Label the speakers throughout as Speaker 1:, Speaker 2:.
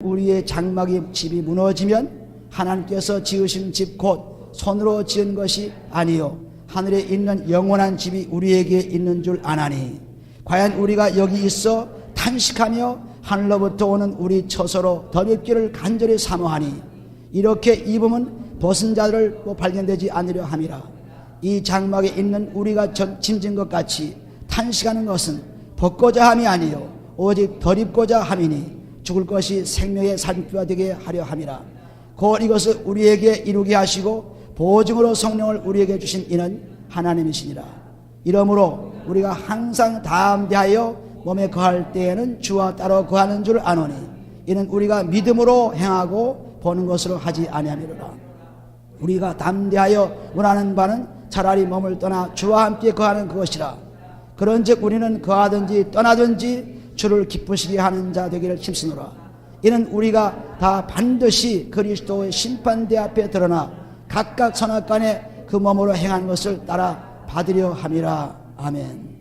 Speaker 1: 우리의 장막이 집이 무너지면 하나님께서 지으신 집 곧 손으로 지은 것이 아니요 하늘에 있는 영원한 집이 우리에게 있는 줄 아나니 과연 우리가 여기 있어 탄식하며 하늘로부터 오는 우리 처소로 덧입기를 간절히 사모하니 이렇게 입으면 벗은 자를 발견되지 않으려 함이라. 이 장막에 있는 우리가 짐진 것 같이 탄식하는 것은 벗고자 함이 아니요 오직 덧입고자 함이니 죽을 것이 생명의 살기가 되게 하려 함이라. 곧 이것을 우리에게 이루게 하시고 보증으로 성령을 우리에게 주신 이는 하나님이시니라. 이러므로 우리가 항상 담대하여 몸에 거할 때에는 주와 따로 거하는 줄 아노니 이는 우리가 믿음으로 행하고 보는 것으로 하지 아니함이로라. 우리가 담대하여 원하는 바는 차라리 몸을 떠나 주와 함께 거하는 그것이라. 그런즉 우리는 거하든지 떠나든지 주를 기쁘시게 하는 자 되기를 힘쓰노라. 이는 우리가 다 반드시 그리스도의 심판대 앞에 드러나 각각 선악간에 그 몸으로 행한 것을 따라 받으려 함이라. 아멘.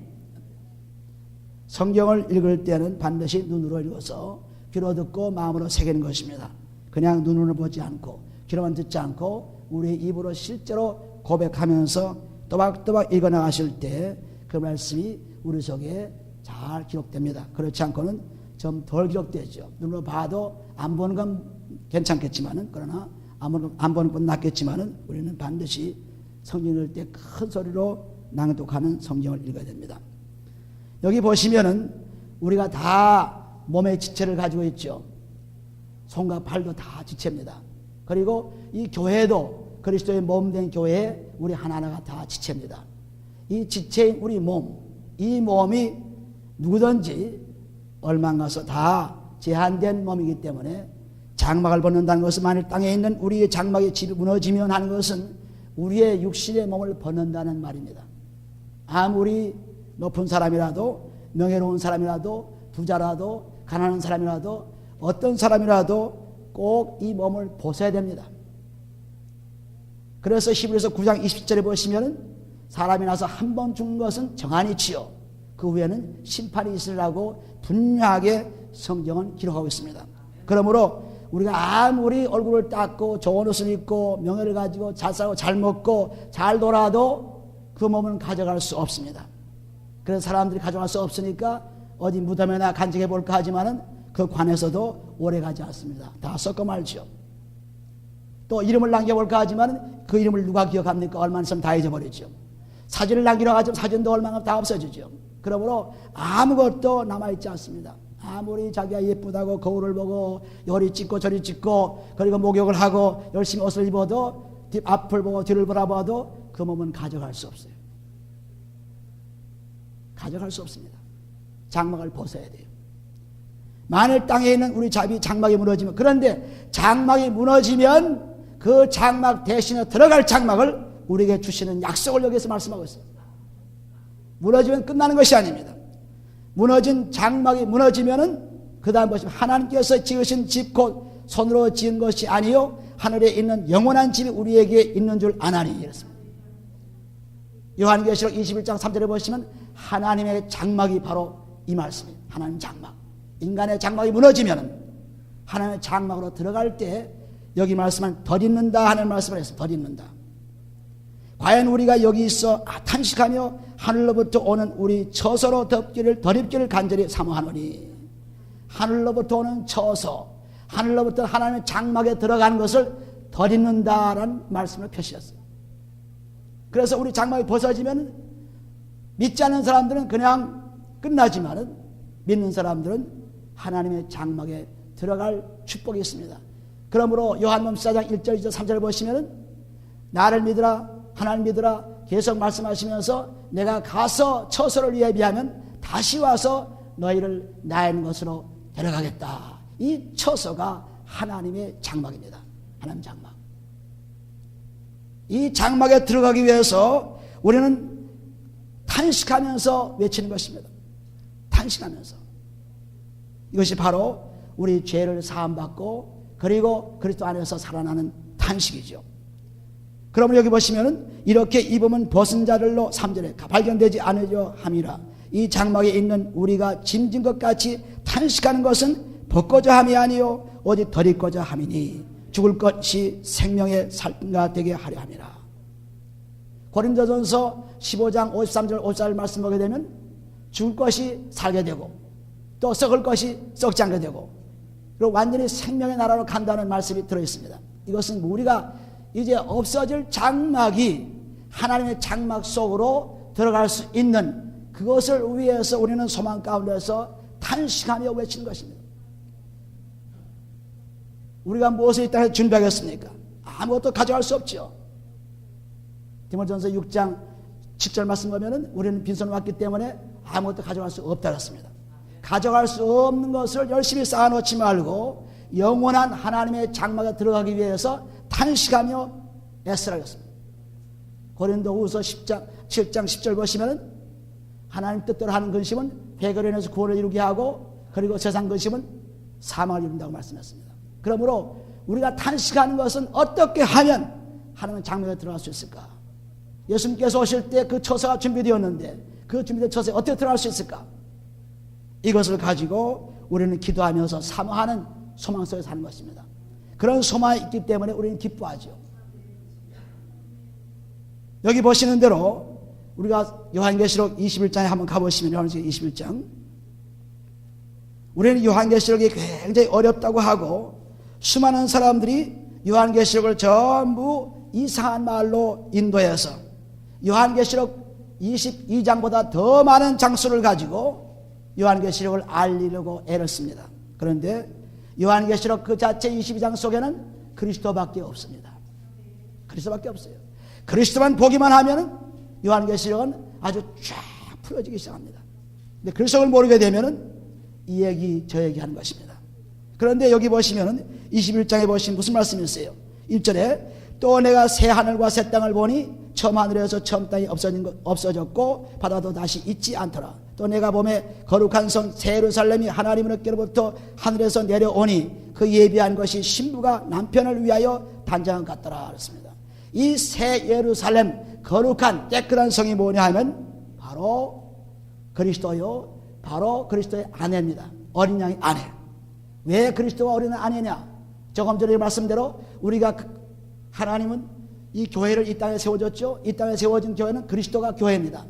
Speaker 1: 성경을 읽을 때는 반드시 눈으로 읽어서 귀로 듣고 마음으로 새기는 것입니다. 그냥 눈으로 보지 않고 귀로만 듣지 않고 우리 입으로 실제로 고백하면서 또박또박 읽어나가실 때 그 말씀이 우리 속에 잘 기록됩니다. 그렇지 않고는 좀 덜 기록되죠. 눈으로 봐도 안 보는 건 괜찮겠지만은 그러나 안 보는 건 낫겠지만은 우리는 반드시 성경 읽을 때 큰 소리로 낭독하는 성경을 읽어야 됩니다. 여기 보시면은 우리가 다 몸의 지체를 가지고 있죠. 손과 발도 다 지체입니다. 그리고 이 교회도 그리스도의 몸 된 교회에 우리 하나하나가 다 지체입니다. 이 지체인 우리 몸, 이 몸이 누구든지 얼마가서 다 제한된 몸이기 때문에 장막을 벗는다는 것은 만일 땅에 있는 우리의 장막의 집이 무너지면 하는 것은 우리의 육신의 몸을 벗는다는 말입니다. 아무리 높은 사람이라도 명예로운 사람이라도 부자라도 가난한 사람이라도 어떤 사람이라도 꼭 이 몸을 벗어야 됩니다. 그래서 히브리서 9장 20절에 보시면은 사람이 나서 한 번 죽는 것은 정한이치요 그 후에는 심판이 있으리라고 분명하게 성경은 기록하고 있습니다. 그러므로 우리가 아무리 얼굴을 닦고 좋은 옷을 입고 명예를 가지고 잘 살고 잘 먹고 잘 돌아도 그 몸은 가져갈 수 없습니다. 그래서 사람들이 가져갈 수 없으니까 어디 무덤에나 간직해 볼까 하지만은 그 관에서도 오래 가지 않습니다. 다 썩어 말죠. 또 이름을 남겨볼까 하지만은 그 이름을 누가 기억합니까? 얼마 있으면 다 잊어버리죠. 사진을 남기려고 하지만 사진도 얼마나 다 없어지죠. 그러므로 아무것도 남아있지 않습니다. 아무리 자기가 예쁘다고 거울을 보고 요리 찍고 저리 찍고 그리고 목욕을 하고 열심히 옷을 입어도 앞을 보고 뒤를 바라봐도 그 몸은 가져갈 수 없어요. 가져갈 수 없습니다. 장막을 벗어야 돼요. 만일 땅에 있는 우리 장막이 무너지면, 그런데 장막이 무너지면 그 장막 대신에 들어갈 장막을 우리에게 주시는 약속을 여기서 말씀하고 있어요. 무너지면 끝나는 것이 아닙니다. 무너진 장막이 무너지면은 그 다음 보시면 하나님께서 지으신 집 곧 손으로 지은 것이 아니요 하늘에 있는 영원한 집이 우리에게 있는 줄 아나니 이랬습니다. 요한계시록 21장 3절에 보시면 하나님의 장막이 바로 이 말씀이에요. 하나님 장막. 인간의 장막이 무너지면 하나님의 장막으로 들어갈 때 여기 말씀은 덧입는다 하는 말씀을 했어요. 덧입는다. 과연 우리가 여기 있어 탄식하며 하늘로부터 오는 우리 처소로 덧입기를 간절히 사모하노니, 하늘로부터 오는 처소, 하늘로부터 하나님의 장막에 들어가는 것을 덧입는다라는 말씀을 표시했어요. 그래서 우리 장막이 벗어지면 믿지 않는 사람들은 그냥 끝나지만은 믿는 사람들은 하나님의 장막에 들어갈 축복이 있습니다. 그러므로 요한복음 14장 1절 2절 3절을 보시면은 나를 믿으라 하나님 믿으라 계속 말씀하시면서 내가 가서 처소를 예비하면 다시 와서 너희를 나의 것으로 데려가겠다. 이 처소가 하나님의 장막입니다. 하나님 장막. 이 장막에 들어가기 위해서 우리는 탄식하면서 외치는 것입니다. 탄식하면서. 이것이 바로 우리 죄를 사함받고 그리고 그리스도 안에서 살아나는 탄식이죠. 그러면 여기 보시면은 이렇게 입으면 벗은 자들로 3절에 발견되지 않으려 함이라. 이 장막에 있는 우리가 짐진 것 같이 탄식하는 것은 벗고자 함이 아니요 오직 덜이고자 함이니 죽을 것이 생명의 살인가 되게 하려 함이라. 고린도전서 15장 53절 54절 말씀 보게 되면 죽을 것이 살게 되고 또 썩을 것이 썩지 않게 되고 그리고 완전히 생명의 나라로 간다는 말씀이 들어있습니다. 이것은 우리가 이제 없어질 장막이 하나님의 장막 속으로 들어갈 수 있는 그것을 위해서 우리는 소망 가운데서 탄식하며 외치는 것입니다. 우리가 무엇을 이 땅에 준비하겠습니까? 아무것도 가져갈 수 없죠. 디모데전서 6장 7절 말씀 보면은 우리는 빈손 왔기 때문에 아무것도 가져갈 수 없다 그랬습니다. 가져갈 수 없는 것을 열심히 쌓아놓지 말고 영원한 하나님의 장막에 들어가기 위해서 탄식하며 애쓰라 그랬습니다. 고린도후서 7장 10절 보시면은 하나님 뜻대로 하는 근심은 회개로 인해서 구원을 이루게 하고 그리고 세상 근심은 사망을 이룬다고 말씀했습니다. 그러므로 우리가 탄식하는 것은 어떻게 하면 하나님의 장막에 들어갈 수 있을까? 예수님께서 오실 때 그 처소가 준비되었는데 그 준비된 처소에 어떻게 들어갈 수 있을까? 이것을 가지고 우리는 기도하면서 사모하는 소망 속에 사는 것입니다. 그런 소망이 있기 때문에 우리는 기뻐하죠. 여기 보시는 대로 우리가 요한계시록 21장에 한번 가보시면 요한계시록 21장 우리는 요한계시록이 굉장히 어렵다고 하고 수많은 사람들이 요한계시록을 전부 이상한 말로 인도해서 요한계시록 22장보다 더 많은 장수를 가지고 요한계시록을 알리려고 애를 씁니다. 그런데 요한계시록 그 자체 22장 속에는 그리스도밖에 없습니다. 그리스도밖에 없어요. 그리스도만 보기만 하면 요한계시록은 아주 쫙 풀어지기 시작합니다. 근데 그리스도를 모르게 되면 이 얘기 저 얘기 하는 것입니다. 그런데 여기 보시면 21장에 보시면 무슨 말씀이 있어요? 1절에 또 내가 새 하늘과 새 땅을 보니 처음 하늘에서 처음 땅이 없어졌고 바다도 다시 있지 않더라. 또 내가 보매 거룩한 성 새 예루살렘이 하나님으로부터 하늘에서 내려오니 그 예비한 것이 신부가 남편을 위하여 단장한 것 같더라 그랬습니다. 이 새 예루살렘 거룩한 깨끗한 성이 뭐냐 하면 바로 그리스도요, 바로 그리스도의 아내입니다. 어린 양의 아내. 왜 그리스도가 어린 아내냐? 조금 전에 말씀대로 우리가 하나님은 이 교회를 이 땅에 세워줬죠. 이 땅에 세워진 교회는 그리스도가 교회입니다.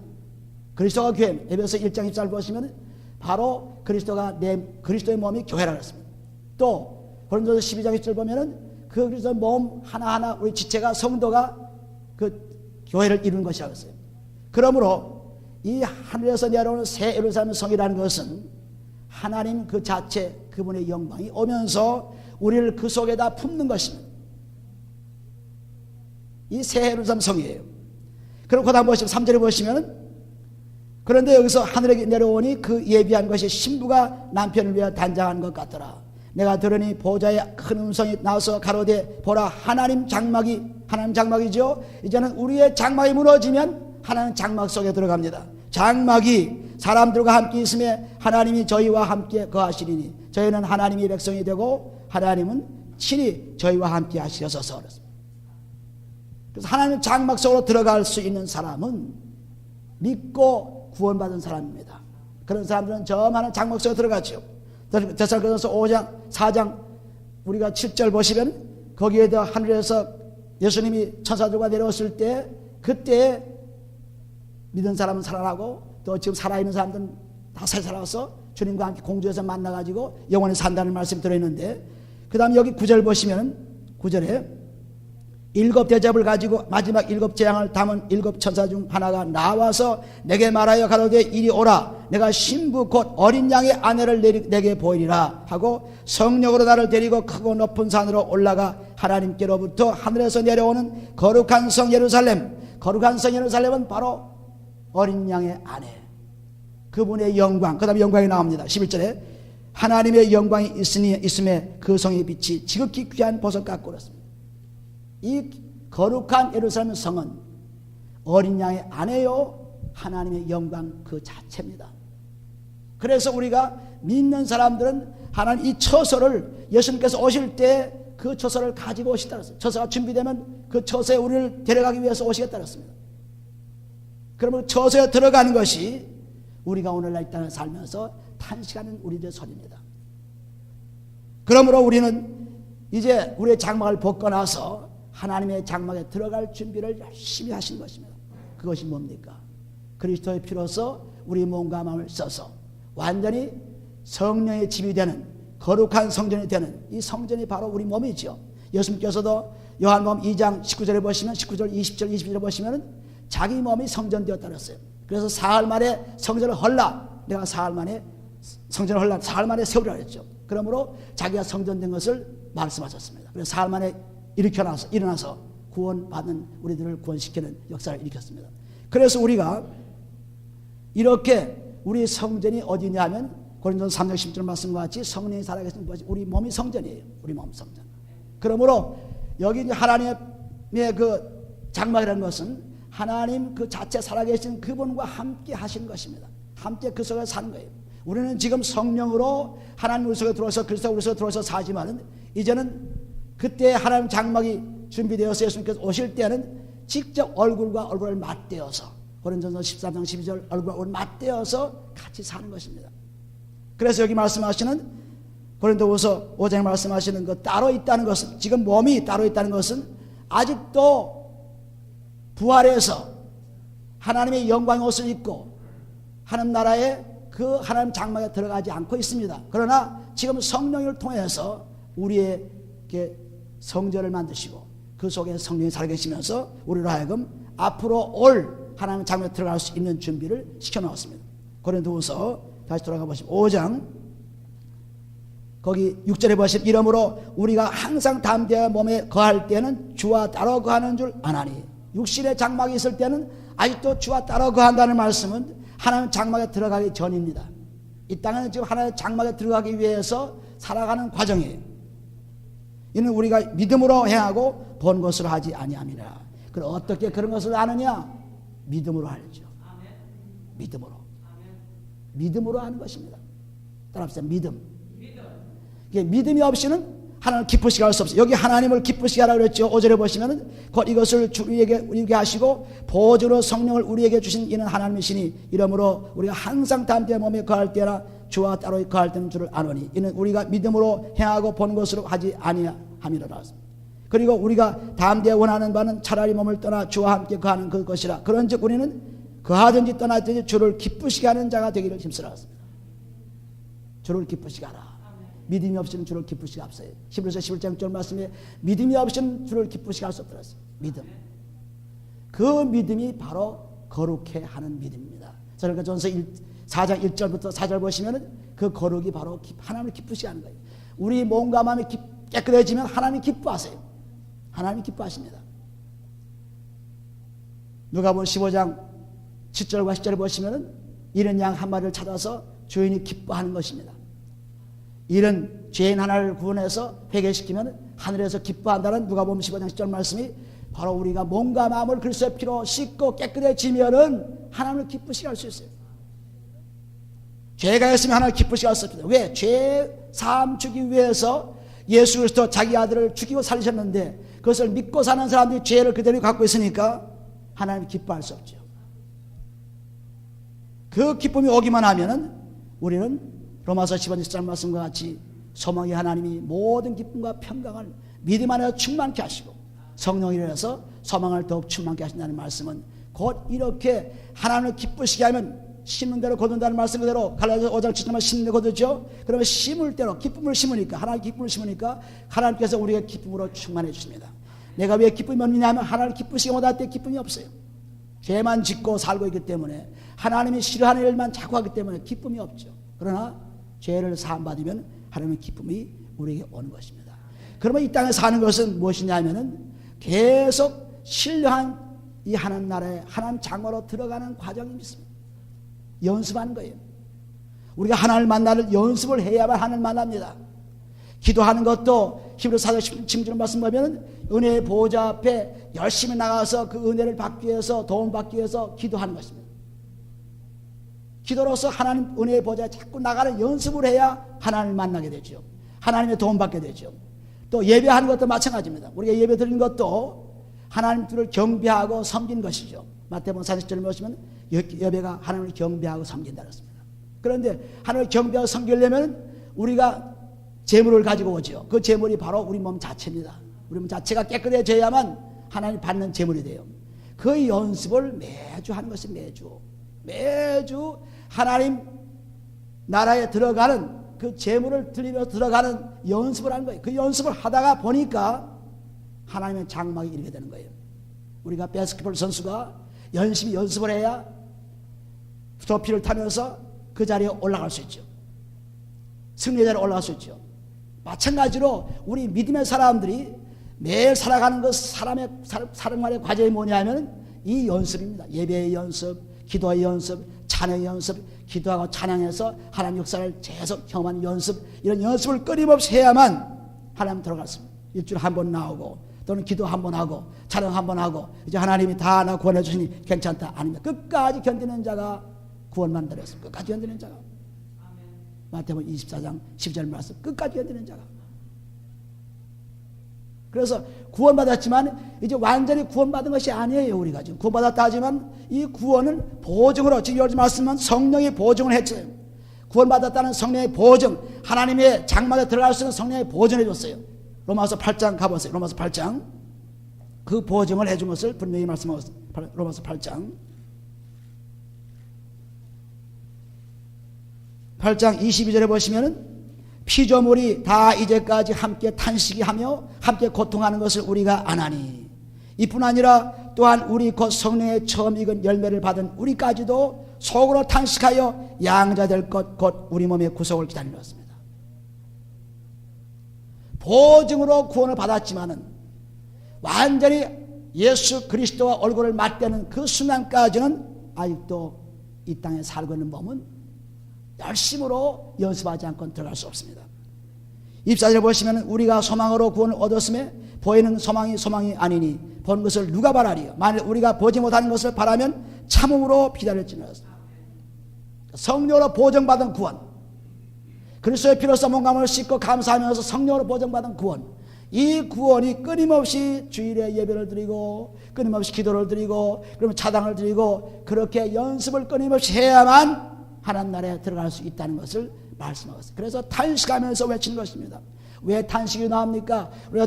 Speaker 1: 그리스도가 교회입니다. 에베소 1장 14절 보시면 바로 그리스도의 몸이 교회라고 했습니다. 또 고린도서 12장 1절 보면은 그 그리스도 몸 하나하나 우리 지체가 성도가 그 교회를 이루는 것이라고 했어요. 그러므로 이 하늘에서 내려오는 새 예루살렘 성이라는 것은 하나님 그 자체 그분의 영광이 오면서 우리를 그 속에다 품는 것입니다. 이 새 예루살렘 성이에요. 그리고 그 다음 보시면 3절에 보시면 그런데 여기서 하늘에 내려오니 그 예비한 것이 신부가 남편을 위하여 단장한 것 같더라. 내가 들으니 보좌에 큰 음성이 나와서 가로되 보라 하나님 장막이죠. 이제는 우리의 장막이 무너지면 하나님 장막 속에 들어갑니다. 장막이 사람들과 함께 있음에 하나님이 저희와 함께 거하시리니 저희는 하나님의 백성이 되고 하나님은 친히 저희와 함께 하시어서 그래서 하나님 장막 속으로 들어갈 수 있는 사람은 믿고 구원받은 사람입니다. 그런 사람들은 저 많은 장막 속에 들어가죠. 데살로니가서 5장 4장 우리가 7절 보시면 거기에다 하늘에서 예수님이 천사들과 내려왔을 때 그때 믿은 사람은 살아나고 또 지금 살아있는 사람들은 다 살아서 주님과 함께 공주에서 만나가지고 영원히 산다는 말씀이 들어있는데 그 다음 여기 9절 보시면 9절에 일곱 대접을 가지고 마지막 일곱 재앙을 담은 일곱 천사 중 하나가 나와서 내게 말하여 가로되 이리 오라 내가 신부 곧 어린 양의 아내를 내게 보이리라 하고 성령으로 나를 데리고 크고 높은 산으로 올라가 하나님께로부터 하늘에서 내려오는 거룩한 성 예루살렘은 바로 어린 양의 아내 그분의 영광 그 다음에 영광이 나옵니다. 11절에 하나님의 영광이 있음에 그 성의 빛이 지극히 귀한 보석 같고 그렇습니다. 이 거룩한 예루살렘 성은 어린 양의 아내요 하나님의 영광 그 자체입니다. 그래서 우리가 믿는 사람들은 하나님 이 처소를 예수님께서 오실 때 그 처소를 가지고 오시다 그랬어요. 처소가 준비되면 그 처소에 우리를 데려가기 위해서 오시겠다 그랬습니다. 그러면 처소에 들어가는 것이 우리가 오늘날 이 땅을 살면서 탄식하는 우리들의 소리입니다. 그러므로 우리는 이제 우리의 장막을 벗고 나서 하나님의 장막에 들어갈 준비를 열심히 하신 것입니다. 그것이 뭡니까? 그리스도의 피로서 우리 몸과 마음을 써서 완전히 성령의 집이 되는 거룩한 성전이 되는 이 성전이 바로 우리 몸이죠. 예수님께서도 요한복음 2장 19절에 보시면 19절 20절 21절에 보시면 자기 몸이 성전되었다 그랬어요. 그래서 사흘 만에 성전을 헐라, 내가 사흘 만에 성전을 헐라, 사흘 만에 세우라 그랬죠. 그러므로 자기가 성전된 것을 말씀하셨습니다. 그래서 사흘 만에 일어나서 구원받는 우리들을 구원시키는 역사를 일으켰습니다. 그래서 우리가 이렇게 우리 성전이 어디냐면 고린도서 3장 10절 말씀과 같이 성령이 살아계신 것이 우리 몸이 성전이에요. 우리 몸 성전. 그러므로 여기 하나님의 그 장막이라는 것은 하나님 그 자체 살아계신 그분과 함께 하신 것입니다. 함께 그 속에 사는 거예요. 우리는 지금 성령으로 하나님 우리 속에 들어와서 그리스도 우리 속에 들어와서 사지만 이제는 그때 하나님 장막이 준비되어서 예수님께서 오실 때는 직접 얼굴과 얼굴을 맞대어서 고린도서 13장 12절 얼굴과 얼굴을 맞대어서 같이 사는 것입니다. 그래서 여기 말씀하시는 고린도후서 5장에 말씀하시는 것 따로 있다는 것은 지금 몸이 따로 있다는 것은 아직도 부활해서 하나님의 영광의 옷을 입고 하나님 나라에 그 하나님 장막에 들어가지 않고 있습니다. 그러나 지금 성령을 통해서 우리에게 성전을 만드시고 그 속에 성령이 살아계시면서 우리로 하여금 앞으로 올 하나님 장막에 들어갈 수 있는 준비를 시켜놓았습니다. 고린도후서 다시 돌아가 보시면 5장 거기 6절에 보시면 이러므로 우리가 항상 담대한 몸에 거할 때는 주와 따로 거하는 줄 아나니 육신의 장막이 있을 때는 아직도 주와 따로 거한다는 말씀은 하나님 장막에 들어가기 전입니다. 이 땅에는 지금 하나님의 장막에 들어가기 위해서 살아가는 과정이에요. 이는 우리가 믿음으로 행하고 본 것으로 하지 아니함이라. 그럼 어떻게 그런 것을 아느냐? 믿음으로 알죠. 믿음으로. 믿음으로 하는 것입니다. 따라합시다. 믿음. 믿음이 없이는 하나님을 기쁘시게 할 수 없어요. 여기 하나님을 기쁘시게 하라고 그랬죠. 5절에 보시면은 곧 이것을 우리에게 하시고 보증으로 성령을 우리에게 주신 이는 하나님이시니 이러므로 우리가 항상 담대한 몸에 거할 때나 주와 따로 거할 때는 주를 아노니 이는 우리가 믿음으로 행하고 본 것으로 하지 아니함이로라. 그리고 우리가 담대에 원하는 바는 차라리 몸을 떠나 주와 함께 거하는 그것이라. 그런즉 우리는 거하든지 떠나든지 주를 기쁘시게 하는 자가 되기를 힘쓰라습니다. 주를 기쁘시게 하라. 믿음이 없이는 주를 기쁘시게 없어요. 히브리서 11장 6절 말씀에 믿음이 없이는 주를 기쁘시게 할 수 없더라. 믿음. 그 믿음이 바로 거룩해 하는 믿음입니다. 그러니까 전서 4장 1절부터 4절 보시면 그 거룩이 바로 하나님을 기쁘시게 하는 거예요. 우리 몸과 마음이 깨끗해지면 하나님이 기뻐하세요. 하나님이 기뻐하십니다. 누가복음 15장 7절과 10절에 보시면 이런 양 한 마리를 찾아서 주인이 기뻐하는 것입니다. 이런 죄인 하나를 구원해서 회개시키면 하늘에서 기뻐한다는 누가복음 15장 10절 말씀이 바로 우리가 몸과 마음을 그리스도의 피로 씻고 깨끗해지면은 하나님을 기쁘시게 할 수 있어요. 죄가 있으면 하나님을 기쁘시게 할 수 없습니다. 왜? 죄 사함 주기 위해서 예수 그리스도 자기 아들을 죽이고 살리셨는데 그것을 믿고 사는 사람들이 죄를 그대로 갖고 있으니까 하나님을 기뻐할 수 없죠. 그 기쁨이 오기만 하면은 우리는 로마서 10장 10절 말씀과 같이 소망의 하나님이 모든 기쁨과 평강을 믿음 안에서 충만케 하시고 성령이 일어나서 소망을 더욱 충만케 하신다는 말씀은 곧 이렇게 하나님을 기쁘시게 하면 심는 대로 거둔다는 말씀 그대로 갈라디아서 5장 7절만 심는 대로 거두죠. 그러면 심을 대로 기쁨을 심으니까 하나님 기쁨을 심으니까 하나님께서 우리가 기쁨으로 충만해 주십니다. 내가 왜 기쁨이 없느냐 하면 하나님을 기쁘시게 못할 때 기쁨이 없어요. 죄만 짓고 살고 있기 때문에 하나님이 싫어하는 일만 자꾸 하기 때문에 기쁨이 없죠. 그러나 죄를 사함받으면 하나님의 기쁨이 우리에게 오는 것입니다. 그러면 이 땅에 사는 것은 무엇이냐 하면은 계속 신령한 이 하나님 나라에 하나님 장막으로 들어가는 과정이 있습니다. 연습하는 거예요. 우리가 하나님을 만나는 연습을 해야만 하나님을 만납니다. 기도하는 것도 히브리서 4장 16절 말씀 보면 은혜의 보호자 앞에 열심히 나가서 그 은혜를 받기 위해서 도움 받기 위해서 기도하는 것입니다. 기도로서 하나님 은혜의 보호자에 자꾸 나가는 연습을 해야 하나님을 만나게 되죠. 하나님의 도움 받게 되죠. 또 예배하는 것도 마찬가지입니다. 우리가 예배 드리는 것도 하나님을 경배하고 섬긴 것이죠. 마태복음 40절에 보시면 예배가 하나님을 경배하고 섬긴다 그랬습니다. 그런데 하나님을 경배하고 섬기려면 우리가 재물을 가지고 오죠. 그 재물이 바로 우리 몸 자체입니다. 우리 몸 자체가 깨끗해져야만 하나님 받는 재물이 돼요. 그 연습을 매주 하는 것이 매주 하나님 나라에 들어가는 그 재물을 드리며 들어가는 연습을 하는 거예요. 그 연습을 하다가 보니까 하나님의 장막이 이르게 되는 거예요. 우리가 바스켓볼 선수가 열심히 연습을 해야 트로피를 타면서 그 자리에 올라갈 수 있죠. 승리의 자리에 올라갈 수 있죠. 마찬가지로 우리 믿음의 사람들이 매일 살아가는 것 사람의 과제이 뭐냐면 이 연습입니다. 예배의 연습, 기도의 연습, 찬양의 연습, 기도하고 찬양해서 하나님 역사를 계속 경험하는 연습, 이런 연습을 끊임없이 해야만 하나님 들어갈 수 있습니다. 일주일에 한 번 나오고 또는 기도 한 번 하고 찬양 한 번 하고 이제 하나님이 다 나 구원해 주시니 괜찮다. 아닙니다. 끝까지 견디는 자가 구원만 들었습니다. 끝까지 견디는 자가. 마태복음 24장 10절 말씀, 끝까지 견디는 자가. 그래서 구원받았지만 이제 완전히 구원받은 것이 아니에요. 우리가 지금 구원받았다 하지만 이 구원은 보증으로, 지금 여기 말씀은 성령이 보증을 했죠. 구원받았다는 성령의 보증, 하나님의 장막에 들어갈 수 있는 성령의 보증을 해줬어요. 로마서 8장 가보세요. 로마서 8장 그 보증을 해준 것을 분명히 말씀하고 있습니다. 로마서 8장 22절에 보시면은 피조물이 다 이제까지 함께 탄식하며 함께 고통하는 것을 우리가 아나니 이뿐 아니라 또한 우리 곧 성령의 처음 익은 열매를 받은 우리까지도 속으로 탄식하여 양자될 것 곧 우리 몸의 구속을 기다리었습니다. 보증으로 구원을 받았지만은 완전히 예수 그리스도와 얼굴을 맞대는 그 순간까지는 아직도 이 땅에 살고 있는 몸은 열심으로 연습하지 않고는 들어갈 수 없습니다. 24절에 보시면 우리가 소망으로 구원을 얻었음에 보이는 소망이 아니니 본 것을 누가 바라리요. 만일 우리가 보지 못하는 것을 바라면 참음으로 기다릴지니라. 성령으로 보증받은 구원, 그리스도의 피로써 몸감을 씻고 감사하면서 성령으로 보증받은 구원, 이 구원이 끊임없이 주일에 예배를 드리고 끊임없이 기도를 드리고 그러면 차당을 드리고 그렇게 연습을 끊임없이 해야만 하나님 나라에 들어갈 수 있다는 것을 말씀하고 있어요. 그래서 탄식하면서 외치는 것입니다. 왜 탄식이 나옵니까? 우리가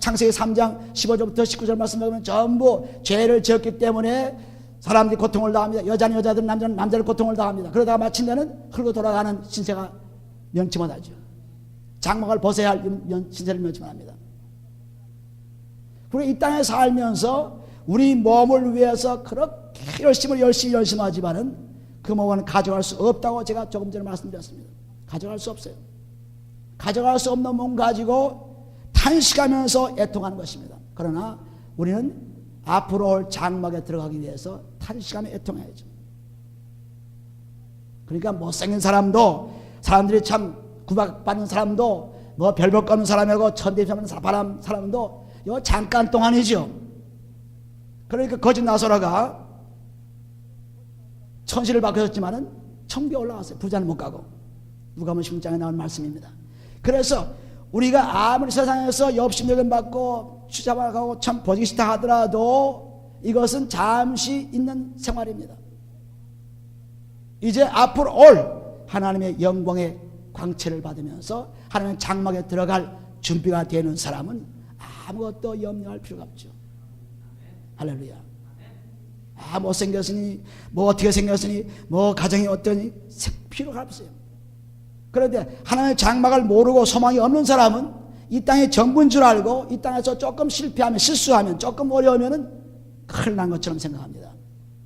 Speaker 1: 창세기 3장 15절부터 19절 말씀 보면 전부 죄를 지었기 때문에 사람들이 고통을 당합니다. 여자는 여자들, 남자는 남자를 고통을 당합니다. 그러다가 마침내는 흘러 돌아가는 신세가 면치 못하죠. 장막을 벗어야 할 신세를 면치 못합니다. 그리고 이 땅에 살면서 우리 몸을 위해서 그렇게 열심히 하지만은 그 몸은 가져갈 수 없다고 제가 조금 전에 말씀드렸습니다. 가져갈 수 없어요. 가져갈 수 없는 몸 가지고 탄식하면서 애통하는 것입니다. 그러나 우리는 앞으로 올 장막에 들어가기 위해서 탄식하며 애통해야죠. 그러니까 못생긴 사람도, 사람들이 참 구박받는 사람도, 뭐 별볼 거 없는 사람이고 천대입하는 사람도 요 잠깐 동안이죠. 그러니까 거짓 나소라가 천시를 바뀌었지만은 천국에 올라갔어요. 부자는 못 가고. 누가복음 16장에 나온 말씀입니다. 그래서 우리가 아무리 세상에서 업신여김 받고 추잡아가고 참 보기 싫다 하더라도 이것은 잠시 있는 생활입니다. 이제 앞으로 올 하나님의 영광의 광채를 받으면서 하나님의 장막에 들어갈 준비가 되는 사람은 아무것도 염려할 필요가 없죠. 할렐루야. 못생겼으니 뭐 어떻게 생겼으니 뭐 가정이 어떠니 필요가 없어요. 그런데 하나님의 장막을 모르고 소망이 없는 사람은 이 땅의 전부인 줄 알고 이 땅에서 조금 실패하면, 실수하면, 조금 어려우면 큰일 난 것처럼 생각합니다.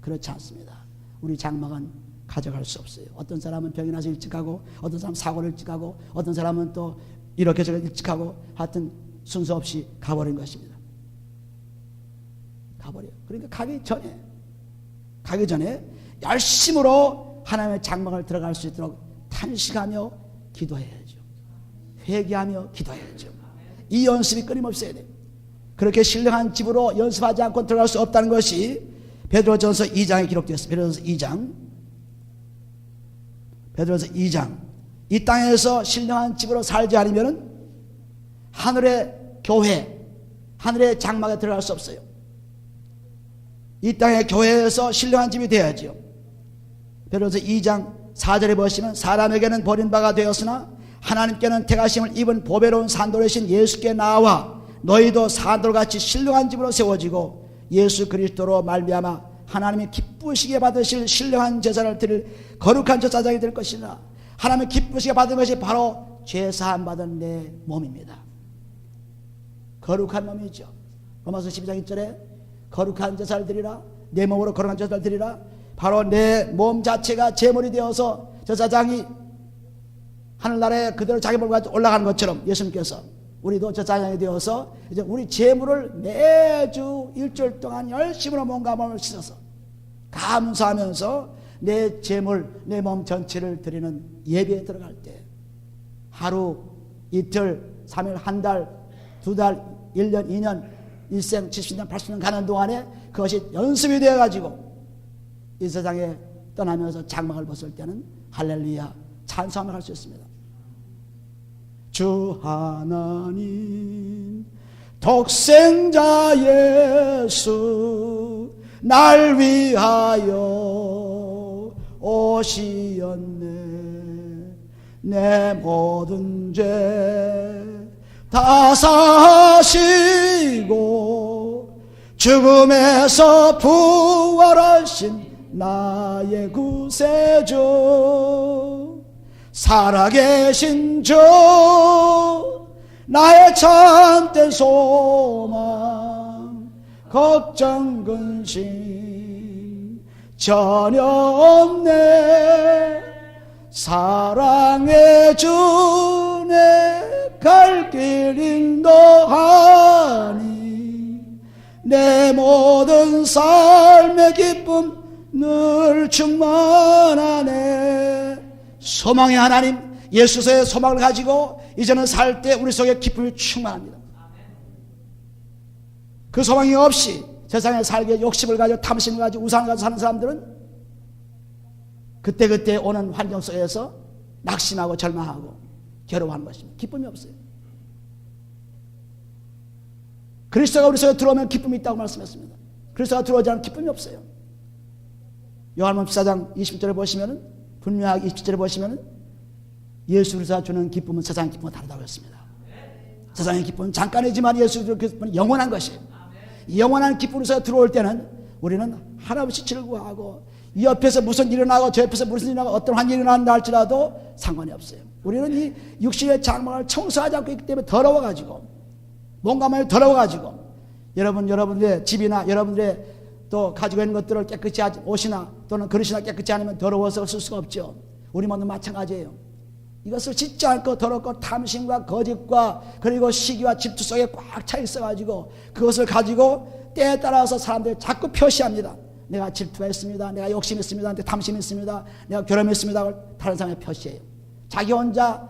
Speaker 1: 그렇지 않습니다. 우리 장막은 가져갈 수 없어요. 어떤 사람은 병이 나서 일찍 가고, 어떤 사람은 사고를 일찍 가고, 어떤 사람은 또 이렇게 저렇게 일찍 가고, 하여튼 순서 없이 가버린 것입니다. 가버려요. 그러니까 가기 전에 열심으로 하나님의 장막을 들어갈 수 있도록 탄식하며 기도해야죠. 회개하며 기도해야죠. 이 연습이 끊임없이 해야 돼요. 그렇게 신령한 집으로 연습하지 않고 들어갈 수 없다는 것이 베드로전서 2장에 기록되었습니다. 베드로전서 2장. 이 땅에서 신령한 집으로 살지 않으면 하늘의 교회, 하늘의 장막에 들어갈 수 없어요. 이 땅의 교회에서 신령한 집이 되어야지요. 베드로전서 2장 4절에 보시면 사람에게는 버린 바가 되었으나 하나님께는 택하심을 입은 보배로운 산돌이신 예수께 나와 너희도 산돌같이 신령한 집으로 세워지고 예수 그리스도로 말미암아 하나님이 기쁘시게 받으실 신령한 제사를 드릴 거룩한 제사장이 될 것이라. 하나님이 기쁘시게 받은 것이 바로 죄사함 받은 내 몸입니다. 거룩한 몸이죠. 로마서 12장 1절에 거룩한 제사를 드리라. 내 몸으로 거룩한 제사를 드리라. 바로 내 몸 자체가 제물이 되어서 제사장이 하늘나라에 그대로 자기 몸을 가지고 올라가는 것처럼 예수님께서 우리도 제사장이 되어서 이제 우리 제물을 매주 일주일 동안 열심으로 몸과 몸을 씻어서 감사하면서 내 제물, 내 몸 전체를 드리는 예배에 들어갈 때 하루, 이틀, 3일, 한 달, 두 달, 1년, 2년, 일생, 70년, 80년 가는 동안에 그것이 연습이 되어가지고 이 세상에 떠나면서 장막을 벗을 때는 할렐루야 찬송을 할 수 있습니다. 주 하나님 독생자 예수 날 위하여 오시었네. 내 모든 죄 다 사시고 죽음에서 부활하신 나의 구세주 살아계신 주 나의 참된 소망 걱정 근심 전혀 없네. 사랑해 주네 갈 길 인도하니 내 모든 삶의 기쁨 늘 충만하네. 소망의 하나님 예수의 소망을 가지고 이제는 살 때 우리 속에 기쁨이 충만합니다. 그 소망이 없이 세상에 살게 욕심을 가지고 탐심을 가지고 우상을 가지고 사는 사람들은 그때그때 오는 환경 속에서 낙심하고 절망하고 괴로워하는 것입니다. 기쁨이 없어요. 그리스도가 우리 속에 들어오면 기쁨이 있다고 말씀했습니다. 그리스도가 들어오지 않으면 기쁨이 없어요. 요한복음 14장 20절에 보시면은 분명하게 20절에 보시면은 예수 그리스도가 주는 기쁨은 세상의 기쁨과 다르다고 했습니다. 세상의 기쁨은 잠깐이지만 예수 그리스도의 기쁨은 영원한 것이에요. 영원한 기쁨에서 들어올 때는 우리는 하나없이 즐거워하고 이 옆에서 무슨 일이 일어나고 저 옆에서 무슨 일이 일어나고 어떤 환경이 일어난다 할지라도 상관이 없어요. 우리는 이 육신의 장막을 청소하지 않고 있기 때문에 더러워가지고 몸과 마음이 더러워가지고 여러분들의 집이나 여러분들의 또 가지고 있는 것들을 깨끗이 하지 옷이나 또는 그릇이나 깨끗이 않으면 더러워서 쓸 수가 없죠. 우리 모두 마찬가지예요. 이것을 짓지 않고 더럽고 탐심과 거짓과 그리고 시기와 질투 속에 꽉 차 있어가지고 그것을 가지고 때에 따라서 사람들이 자꾸 표시합니다. 내가 질투가 있습니다. 내가 욕심이 있습니다. 탐심이 있습니다. 내가 괴로움이 있습니다. 다른 사람의 표시예요. 자기 혼자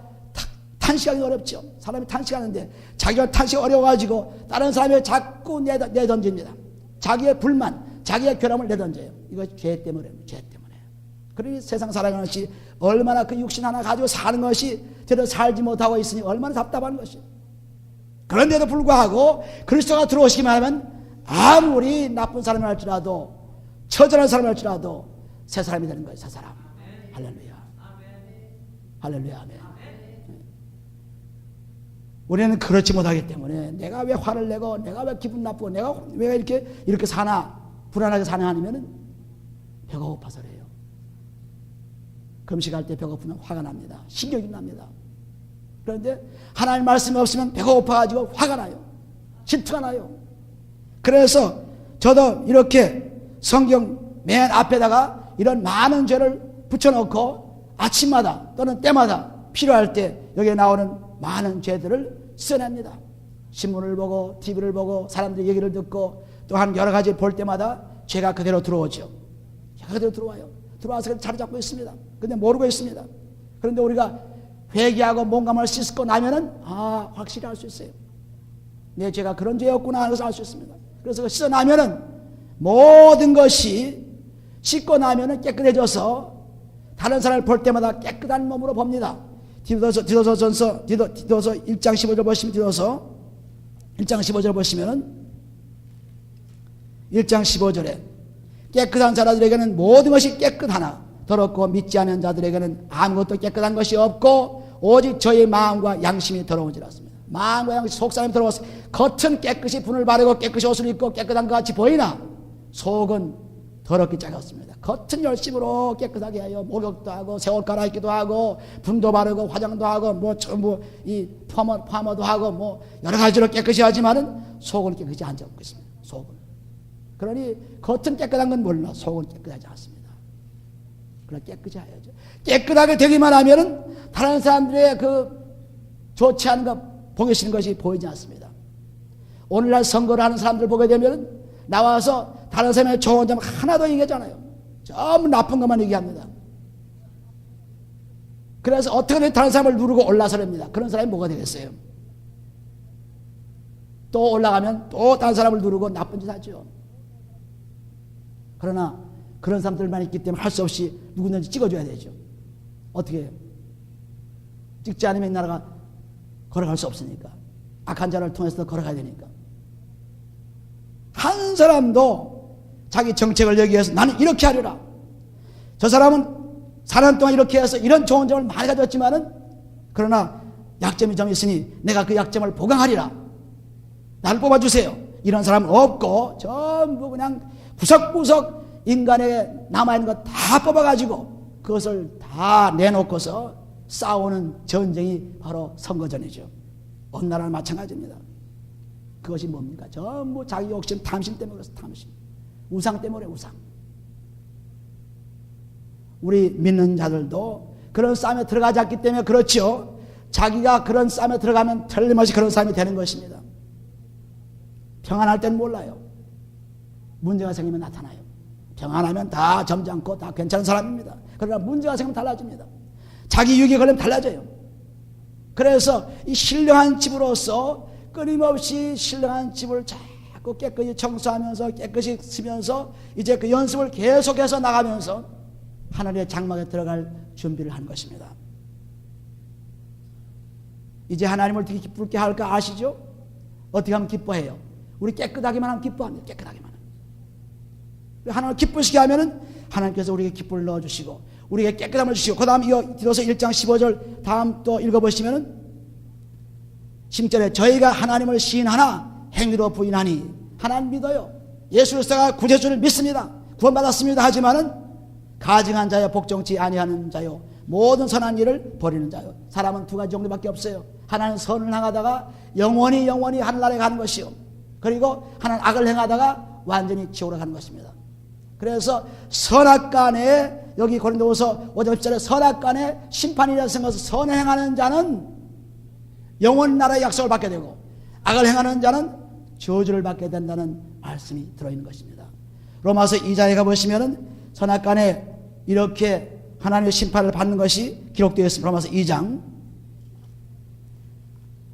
Speaker 1: 탄식하기 어렵죠. 사람이 탄식하는데 자기가 탄식이 어려워가지고 다른 사람이 자꾸 내던집니다. 자기의 불만, 자기의 괴로움을 내던져요. 이거 죄 때문에, 죄 때문에. 그러니 세상 살아가는 것이 얼마나 그 육신 하나 가지고 사는 것이 제대로 살지 못하고 있으니 얼마나 답답한 것이에요. 그런데도 불구하고 그리스도가 들어오시기만 하면 아무리 나쁜 사람이 할지라도 처절한 사람이 할지라도 새 사람이 되는 거예요. 새 사람. 할렐루야. 할렐루야. 아멘. 우리는 그렇지 못하기 때문에 내가 왜 화를 내고 내가 왜 기분 나쁘고 내가 왜 이렇게 사나 불안하게 사나 하면은 배가 고파서 그래요. 금식할 때 배고프면 화가 납니다. 신경이 납니다. 그런데 하나님 말씀이 없으면 배가 고파가지고 화가 나요. 질투가 나요. 그래서 저도 이렇게 성경 맨 앞에다가 이런 많은 죄를 붙여놓고 아침마다 또는 때마다 필요할 때 여기에 나오는 많은 죄들을 써냅니다. 신문을 보고 TV를 보고 사람들 얘기를 듣고 또한 여러 가지 볼 때마다 죄가 그대로 들어오죠. 죄가 그대로 들어와요. 들어와서 자리 잡고 있습니다. 근데 모르고 있습니다. 그런데 우리가 회개하고 몸감을 씻고 나면은 확실히 알 수 있어요. 내 죄가 그런 죄였구나 하는 것을 알 수 있습니다. 그래서 씻어 나면은 모든 것이 씻고 나면은 깨끗해져서 다른 사람을 볼 때마다 깨끗한 몸으로 봅니다. 디도서 1장 15절 보시면 디도서 1장 15절 보시면은 1장 15절에 깨끗한 자들에게는 모든 것이 깨끗하나 더럽고 믿지 않은 자들에게는 아무것도 깨끗한 것이 없고 오직 저희 마음과 양심이 더러운지라 했습니다. 마음과 양심, 속사람이 더러워서 겉은 깨끗이 분을 바르고 깨끗이 옷을 입고 깨끗한 것 같이 보이나 속은 더럽기 짝았습니다. 겉은 열심으로 깨끗하게 해요. 목욕도 하고 새 옷 갈아입기도 하고 분도 바르고 화장도 하고 이 파머도 하고 여러 가지로 깨끗이 하지만은 속은 깨끗이 안 잡고 있습니다. 속은. 그러니 겉은 깨끗한 건 몰라 속은 깨끗하지 않습니다. 그러나 깨끗이 해야죠. 깨끗하게 되기만 하면은 다른 사람들의 그 좋지 않은 거 보시는 것이 보이지 않습니다. 오늘날 선거를 하는 사람들 보게 되면 나와서 다른 사람의 좋은 점 하나도 얘기하잖아요. 전부 나쁜 것만 얘기합니다. 그래서 어떻게든 다른 사람을 누르고 올라서랍니다. 그런 사람이 뭐가 되겠어요? 또 올라가면 또 다른 사람을 누르고 나쁜 짓 하죠. 그러나 그런 사람들만 있기 때문에 할 수 없이 누구든지 찍어줘야 되죠. 어떻게 해요? 찍지 않으면 이 나라가 걸어갈 수 없으니까. 악한 자를 통해서 걸어가야 되니까. 한 사람도 자기 정책을 여기에서 나는 이렇게 하리라. 저 사람은 4년 동안 이렇게 해서 이런 좋은 점을 많이 가졌지만은 그러나 약점이 좀 있으니 내가 그 약점을 보강하리라. 나를 뽑아주세요. 이런 사람은 없고 전부 그냥 구석구석 인간에 남아있는 거 다 뽑아가지고 그것을 다 내놓고서 싸우는 전쟁이 바로 선거전이죠. 어느 나라는 마찬가지입니다. 그것이 뭡니까? 전부 자기 욕심, 탐심 때문에 그래서 탐심. 우상 때문에 우상. 우리 믿는 자들도 그런 싸움에 들어가지 않기 때문에 그렇죠. 자기가 그런 싸움에 들어가면 틀림없이 그런 싸움이 되는 것입니다. 평안할 땐 몰라요. 문제가 생기면 나타나요. 평안하면 다 점잖고 다 괜찮은 사람입니다. 그러나 문제가 생기면 달라집니다. 자기 유익에 걸리면 달라져요. 그래서 이 신령한 집으로서 끊임없이 신령한 집을 자꾸 깨끗이 청소하면서 깨끗이 쓰면서 이제 그 연습을 계속해서 나가면서 하늘의 장막에 들어갈 준비를 한 것입니다. 이제 하나님을 어떻게 기쁘게 할까 아시죠? 어떻게 하면 기뻐해요? 우리 깨끗하기만 하면 기뻐합니다. 깨끗하기만 하면. 하나님을 기쁘시게 하면은 하나님께서 우리에게 기쁨을 넣어주시고 우리에게 깨끗함을 주시고 그 다음 이어 디도서 1장 15절 다음 또 읽어보시면은 10절에 저희가 하나님을 시인하나 행위로 부인하니 하나님 믿어요. 예수 그리스도가 구세주를 믿습니다. 구원받았습니다. 하지만은 가증한 자요 복종치 아니하는 자요 모든 선한 일을 버리는 자요. 사람은 두 가지 정도밖에 없어요. 하나는 선을 행하다가 영원히 하늘나라에 가는 것이요. 그리고 하나는 악을 행하다가 완전히 지옥으로 가는 것입니다. 그래서 선악간에 여기 고린도후서 5장 10절에 선악간에 심판이라는 것은 선을 행하는 자는 영원 나라의 약속을 받게 되고 악을 행하는 자는 저주를 받게 된다는 말씀이 들어있는 것입니다. 로마서 2장에 가보시면은 선악간에 이렇게 하나님의 심판을 받는 것이 기록되어 있습니다. 로마서 2장.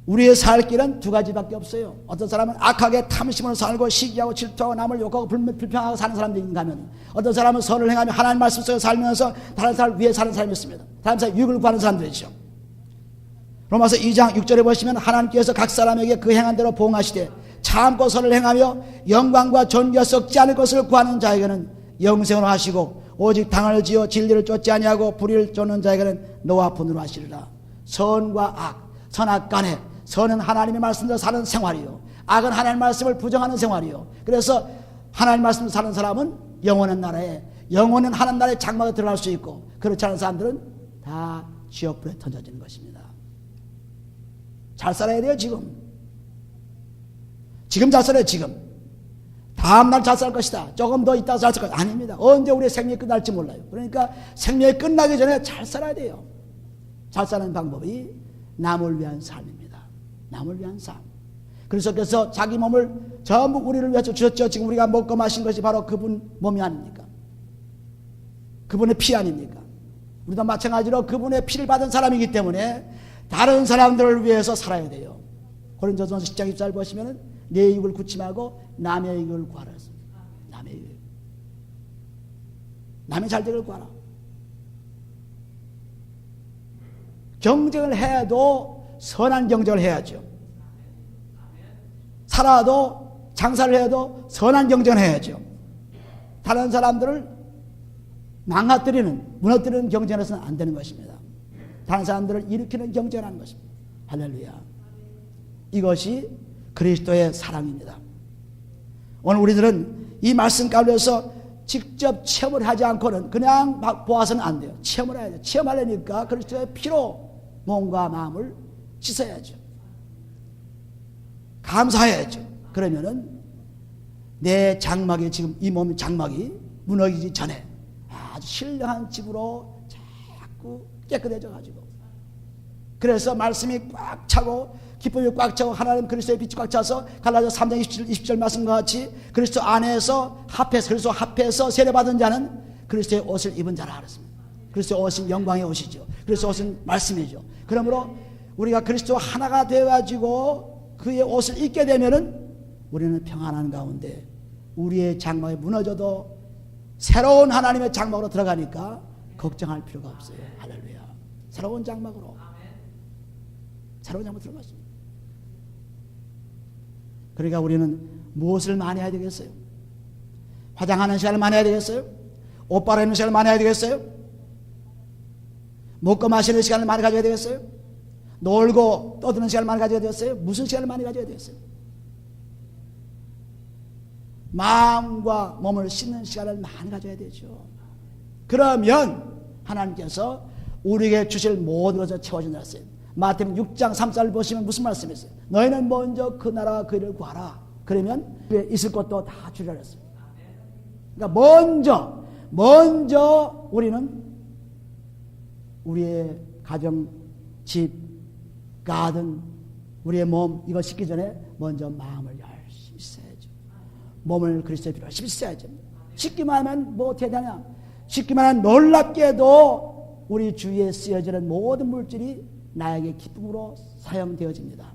Speaker 1: 우리의 살 길은 두 가지밖에 없어요. 어떤 사람은 악하게 탐심으로 살고 시기하고 질투하고 남을 욕하고 불평하고 사는 사람도 있는가 하면 어떤 사람은 선을 행하며 하나님 말씀 속에 살면서 다른 사람을 위해 사는 사람이 있습니다. 다른 사람의 유익을 구하는 사람들이죠. 로마서 2장 6절에 보시면 하나님께서 각 사람에게 그 행한 대로 보응하시되 참고 선을 행하며 영광과 존귀가 썩지 않을 것을 구하는 자에게는 영생으로 하시고 오직 당을 지어 진리를 쫓지 아니하고 불의를 쫓는 자에게는 노와 분으로 하시리라. 선과 악, 선악간에 선은 하나님의 말씀대로 사는 생활이요 악은 하나님의 말씀을 부정하는 생활이요. 그래서 하나님의 말씀을 사는 사람은 영원한 나라에 영원한 하나님 나라의 장막에 들어갈 수 있고 그렇지 않은 사람들은 다 지옥불에 던져지는 것입니다. 잘 살아야 돼요. 지금 잘 살아요. 지금 다음날 잘 살 것이다. 조금 더 있다가 잘 살 것이다. 아닙니다. 언제 우리의 생명이 끝날지 몰라요. 그러니까 생명이 끝나기 전에 잘 살아야 돼요. 잘 사는 방법이 남을 위한 삶입니다. 남을 위한 삶. 그래서 자기 몸을 전부 우리를 위해서 주셨죠. 지금 우리가 먹고 마신 것이 바로 그분 몸이 아닙니까? 그분의 피 아닙니까? 우리도 마찬가지로 그분의 피를 받은 사람이기 때문에 다른 사람들을 위해서 살아야 돼요. 고린도전서 10장 24절 보시면은 내 이익을 구치 말고 남의 이익을 구하라 했습니다. 남의 이익. 남의 잘되기를 구하라. 경쟁을 해도 선한 경쟁을 해야죠. 살아도 장사를 해도 선한 경쟁을 해야죠. 다른 사람들을 망가뜨리는 무너뜨리는 경쟁을 해서는 안 되는 것입니다. 다른 사람들을 일으키는 경쟁하는 것입니다. 할렐루야. 이것이 그리스도의 사랑입니다. 오늘 우리들은 이 말씀 가운데서 직접 체험을 하지 않고는 그냥 막 보아서는 안 돼요. 체험을 해야 돼요. 체험하려니까 그리스도의 피로 몸과 마음을 씻어야죠. 감사해야죠. 그러면은 내 장막이, 지금 이 몸 장막이 무너지기 전에 아주 신령한 집으로 자꾸 깨끗해져 가지고, 그래서 말씀이 꽉 차고 기쁨이 꽉 차고 하나님 그리스도의 빛이 꽉 차서 갈라디아서 3장 20절 말씀과 같이 그리스도 안에서 합해서, 그리스도 합해서 세례받은 자는 그리스도의 옷을 입은 자라 그랬습니다. 그리스도의 옷은 영광의 옷이죠. 그리스도의 옷은 말씀이죠. 그러므로 우리가 그리스도와 하나가 되어가지고 그의 옷을 입게 되면은 우리는 평안한 가운데 우리의 장막이 무너져도 새로운 하나님의 장막으로 들어가니까 걱정할 필요가 없어요. 할렐루야. 새로운 장막으로, 새로운 장막으로 들어갔습니다. 그러니까 우리는 무엇을 많이 해야 되겠어요? 화장하는 시간을 많이 해야 되겠어요? 옷 빨아입는 시간을 많이 해야 되겠어요? 먹고 마시는 시간을 많이 가져야 되겠어요? 놀고 떠드는 시간을 많이 가져야 되겠어요? 무슨 시간을 많이 가져야 되겠어요? 마음과 몸을 씻는 시간을 많이 가져야 되죠. 그러면 하나님께서 우리에게 주실 모든 것을 채워준다 했어요. 마태복음 6장 3절을 보시면 무슨 말씀이 있어요? 너희는 먼저 그 나라와 그 일을 구하라. 그러면 있을 것도 다 주리라 했어요. 그러니까 먼저 우리는 우리의 가정, 집, 가든, 우리의 몸, 이거 씻기 전에 먼저 마음을 열심히 써야죠. 몸을 그리스도의 피로 열심히 써야죠. 씻기만 하면 뭐 대단하냐? 씻기만 하면 놀랍게도 우리 주위에 쓰여지는 모든 물질이 나에게 기쁨으로 사용되어집니다.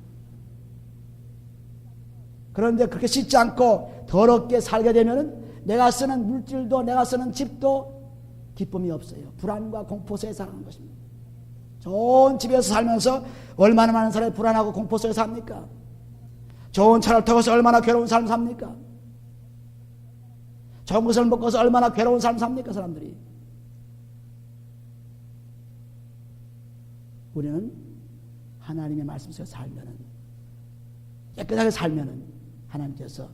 Speaker 1: 그런데 그렇게 씻지 않고 더럽게 살게 되면은 내가 쓰는 물질도, 내가 쓰는 집도 기쁨이 없어요. 불안과 공포 속에 사는 것입니다. 좋은 집에서 살면서 얼마나 많은 사람이 불안하고 공포 속에 삽니까? 좋은 차를 타고서 얼마나 괴로운 삶 삽니까? 좋은 것을 먹고서 얼마나 괴로운 삶 삽니까, 사람들이? 우리는 하나님의 말씀 속에 살면은, 깨끗하게 살면은 하나님께서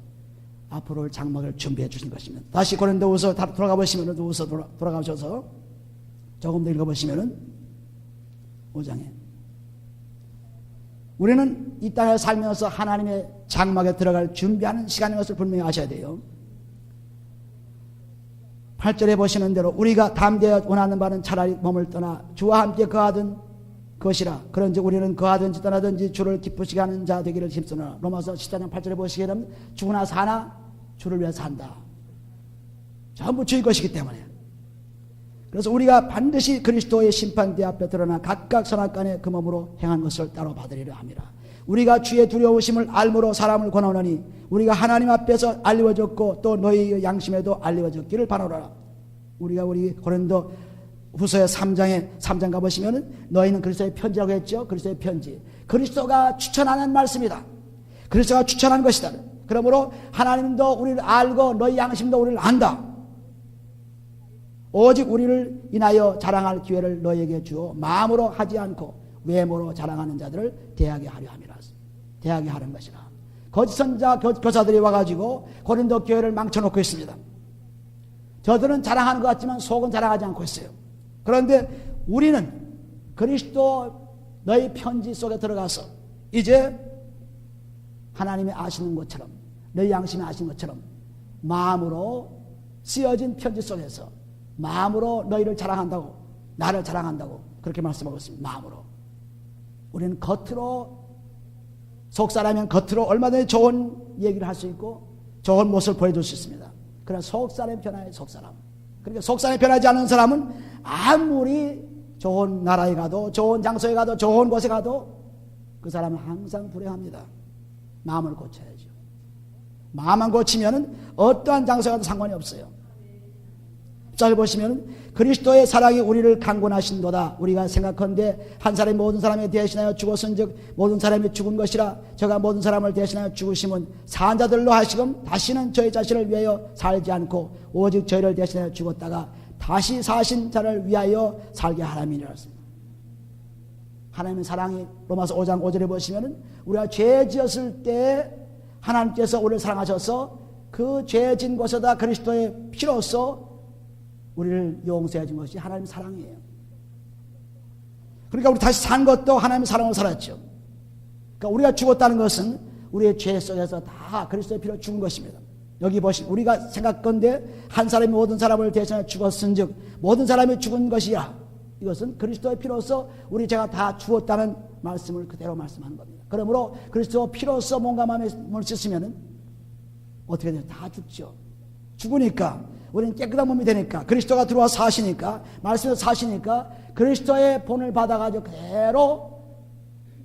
Speaker 1: 앞으로 올 장막을 준비해 주신 것입니다. 다시 고린도후서 돌아가 보시면은, 돌아가셔서 조금 더 읽어 보시면은 5장에 우리는 이 땅에 살면서 하나님의 장막에 들어갈 준비하는 시간인 것을 분명히 아셔야 돼요. 8절에 보시는 대로 우리가 담대하여 원하는 바는 차라리 몸을 떠나 주와 함께 거하던 것이라. 그런즉 우리는 거하든지 떠나든지 주를 기쁘시게 하는 자 되기를 힘쓰노라. 로마서 14장 8절에 보시게 되면 죽으나 사나 주를 위해 산다. 전부 주의 것이기 때문에. 그래서 우리가 반드시 그리스도의 심판대 앞에 드러나 각각 선악간에 그 몸으로 행한 것을 따로 받으리라 함이라. 우리가 주의 두려우심을 알므로 사람을 권하노니 우리가 하나님 앞에서 알리워졌고 또 너희의 양심에도 알리워졌기를 바라노라. 우리가 우리 고린도 후서의 3장 가보시면은 너희는 그리스도의 편지라고 했죠. 그리스도의 편지. 그리스도가 추천하는 말씀이다. 그리스도가 추천한 것이다. 그러므로 하나님도 우리를 알고 너희 양심도 우리를 안다. 오직 우리를 인하여 자랑할 기회를 너희에게 주어 마음으로 하지 않고 외모로 자랑하는 자들을 대하게 하려 함이라. 대하게 하는 것이라. 거짓 선자 교사들이 와가지고 고린도 교회를 망쳐놓고 있습니다. 저들은 자랑하는 것 같지만 속은 자랑하지 않고 있어요. 그런데 우리는 그리스도 너희 편지 속에 들어가서 이제 하나님이 아시는 것처럼, 너희 양심이 아시는 것처럼 마음으로 쓰여진 편지 속에서 마음으로 너희를 자랑한다고, 나를 자랑한다고 그렇게 말씀하고 있습니다. 마음으로. 우리는 겉으로, 속사람이면 겉으로 얼마든지 좋은 얘기를 할 수 있고 좋은 모습을 보여줄 수 있습니다. 그러나 속사람이 변화해. 속사람. 그러니까 속사람이 변하지 않는 사람은 아무리 좋은 나라에 가도, 좋은 장소에 가도, 좋은 곳에 가도 그 사람은 항상 불행합니다. 마음을 고쳐야죠. 마음만 고치면은 어떠한 장소에 가도 상관이 없어요. 잘 보시면 그리스도의 사랑이 우리를 강권하신도다. 우리가 생각컨대 한 사람이 모든 사람에 대신하여 죽었은즉 모든 사람이 죽은 것이라. 저가 모든 사람을 대신하여 죽으심은 산 자들로 하시금 다시는 저희 자신을 위하여 살지 않고 오직 저희를 대신하여 죽었다가 다시 사신 자를 위하여 살게 하람이니라. 하나님의 사랑이 로마서 5장 5절에 보시면은 우리가 죄 지었을 때 하나님께서 우리를 사랑하셔서 그 죄 진 곳에다 그리스도의 피로써 우리를 용서해 준 것이 하나님의 사랑이에요. 그러니까 우리 다시 산 것도 하나님의 사랑으로 살았죠. 그러니까 우리가 죽었다는 것은 우리의 죄 속에서 다 그리스도의 피로 죽은 것입니다. 여기 보시면 우리가 생각건대 한 사람이 모든 사람을 대신하여 죽었은즉 모든 사람이 죽은 것이야. 이것은 그리스도의 피로서 우리 죄가 다 죽었다는 말씀을 그대로 말씀하는 겁니다. 그러므로 그리스도 피로서 몸과 마음을 씻으면 어떻게 돼요? 다 죽죠. 죽으니까 우리는 깨끗한 몸이 되니까 그리스도가 들어와 사시니까 말씀에서 사시니까 그리스도의 본을 받아가지고 그대로